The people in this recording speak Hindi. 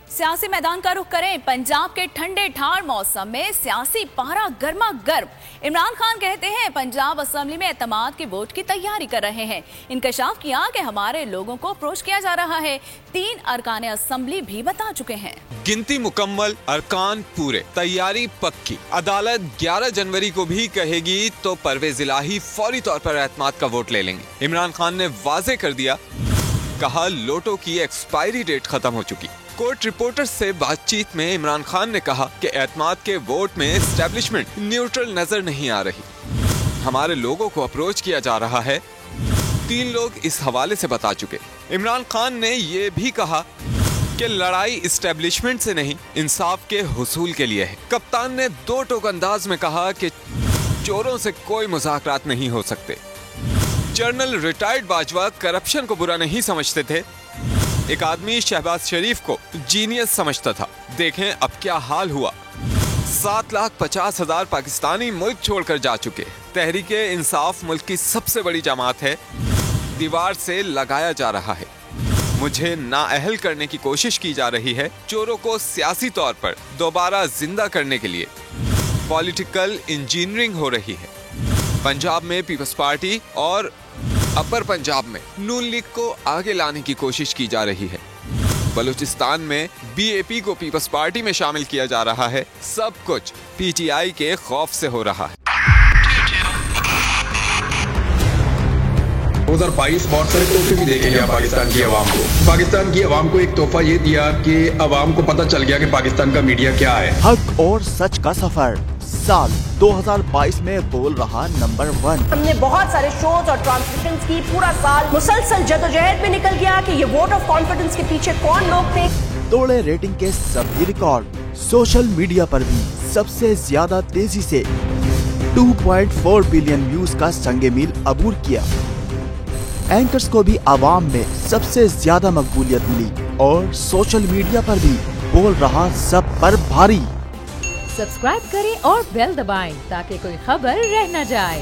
सियासी मैदान का रुख करें। पंजाब के ठंडे ठार मौसम में सियासी पारा गर्मा गर्म। इमरान खान कहते हैं पंजाब असेंबली में एतमाद के वोट की तैयारी कर रहे हैं। इंकशाफ किया कि हमारे लोगों को अप्रोच किया जा रहा है। 3 अरकान असेंबली भी बता चुके हैं। गिनती मुकम्मल, अरकान पूरे, तैयारी पक्की। अदालत 11 जनवरी को भी कहेगी तो परवेज इलाही फौरी तौर पर एतमाद का वोट ले लेंगे। इमरान खान ने वाजे कर दिया, कहा लोटो की एक्सपायरी डेट खत्म हो चुकी। कोर्ट रिपोर्टर्स से बातचीत में इमरान खान ने कहा कि एतमाद के वोट में एस्टेब्लिशमेंट न्यूट्रल नजर नहीं आ रही। हमारे लोगों को अप्रोच किया जा रहा है। 3 लोग इस हवाले से बता चुके। इमरान खान ने ये भी कहा कि लड़ाई एस्टेब्लिशमेंट से नहीं, इंसाफ के हुसूल के लिए है। कप्तान ने 2 टोक अंदाज में कहा कि चोरों से कोई मुज़ाकरात नहीं हो सकते। जनरल रिटायर्ड बाजवा करप्शन को बुरा नहीं समझते थे। एक आदमी शहबाज शरीफ को जीनियस समझता था। देखें अब क्या हाल हुआ। 7,50,000 पाकिस्तानी मुल्क छोड़कर जा चुके। तहरीके इंसाफ मुल्क की सबसे बड़ी जमात है। दीवार से लगाया जा रहा है। मुझे नाअहल करने की कोशिश की जा रही है। चोरों को सियासी तौर पर दोबारा जिंदा करने के लिए पॉलिटिकल इंजीनियरिंग हो रही है। पंजाब में पीपल्स पार्टी और अपर पंजाब में नून लीग को आगे लाने की कोशिश की जा रही है। बलूचिस्तान में बीएपी को पीपल्स पार्टी में शामिल किया जा रहा है। सब कुछ पीटीआई के खौफ से हो रहा है। 2022 बहुत सारे तोहफे भी देके गया पाकिस्तान की आवाम को। पाकिस्तान की आवाम को एक तोहफा ये दिया कि आवाम को पता चल गया कि पाकिस्तान का मीडिया क्या है। हक और सच का सफर साल 2022 में बोल रहा नंबर 1। हमने बहुत सारे शोज और ट्रांसमिशंस की। पूरा साल मुसलसल जदोजहद में निकल गया कि ये वोट ऑफ कॉन्फिडेंस के पीछे कौन लोग थे। तोड़े रेटिंग के सभी रिकॉर्ड। सोशल मीडिया पर भी सबसे ज्यादा तेजी से 2.4 बिलियन व्यूज का संगे मील अबूर किया। एंकर्स को भी आवाम में सबसे ज्यादा मकबूलियत मिली और सोशल मीडिया पर भी बोल रहा सब पर भारी। सब्सक्राइब करें और बेल दबाएं ताकि कोई खबर रह न जाए।